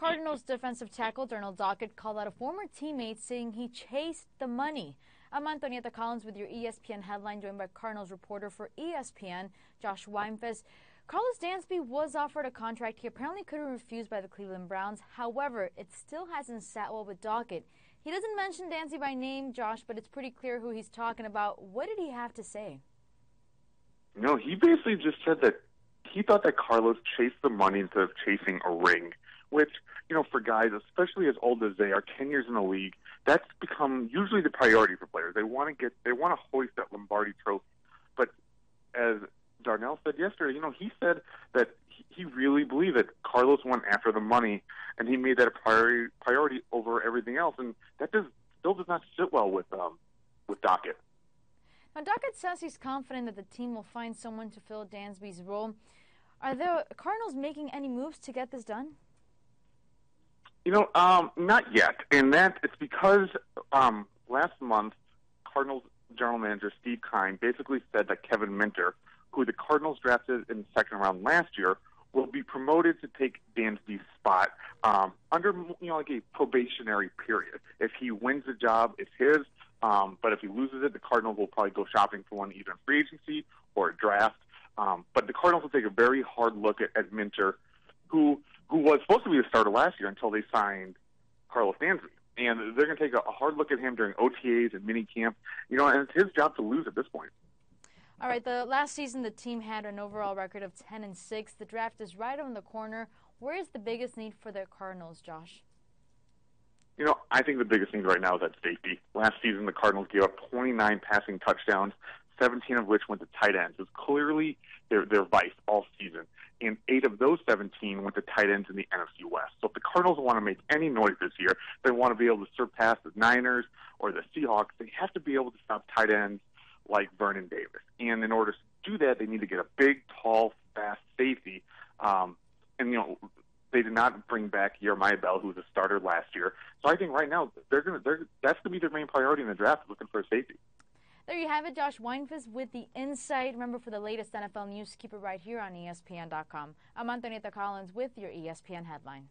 Cardinals defensive tackle Darnell Dockett called out a former teammate, saying he chased the money. I'm Antonieta Collins with your ESPN headline, joined by Cardinals reporter for ESPN, Josh Weinfuss. Karlos Dansby was offered a contract he apparently couldn't refuse by the Cleveland Browns. However, it still hasn't sat well with Dockett. He doesn't mention Dansby by name, Josh, but it's pretty clear who he's talking about. What did he have to say? No, he basically just said that he thought that Karlos chased the money instead of chasing a ring, which, for guys, especially as old as they are, 10 years in the league, that's become usually the priority for players. They want to hoist that Lombardi trophy. But as Darnell said yesterday, he said that he really believed that Karlos went after the money, and he made that a priority over everything else, and that still does not sit well with Dockett. Now, Dockett says he's confident that the team will find someone to fill Dansby's role. Are the Cardinals making any moves to get this done? Not yet. And that it's because last month, Cardinals general manager Steve Keim basically said that Kevin Minter, who the Cardinals drafted in the second round last year, will be promoted to take Dansby's spot under like a probationary period. If he wins the job, it's his. But if he loses it, the Cardinals will probably go shopping for one, either in free agency or a draft. But the Cardinals will take a very hard look at Minter, who was supposed to be the starter last year until they signed Karlos Dansby. And they're going to take a hard look at him during OTAs and minicamp. And it's his job to lose at this point. All right, the last season the team had an overall record of 10-6. The draft is right on the corner. Where is the biggest need for the Cardinals, Josh? I think the biggest thing right now is at safety. Last season, the Cardinals gave up 29 passing touchdowns, 17 of which went to tight ends. It was clearly their vice all season. And 8 of those 17 went to tight ends in the NFC West. So if the Cardinals want to make any noise this year, they want to be able to surpass the Niners or the Seahawks, they have to be able to stop tight ends like Vernon Davis. And in order to do that, they need to get a big, tall, fast safety. They did not bring back Jeremiah Bell, who was a starter last year. So I think right now that's going to be their main priority in the draft, looking for a safety. There you have it, Josh Weinfuss with the insight. Remember, for the latest NFL news, keep it right here on ESPN.com. I'm Antonieta Collins with your ESPN headline.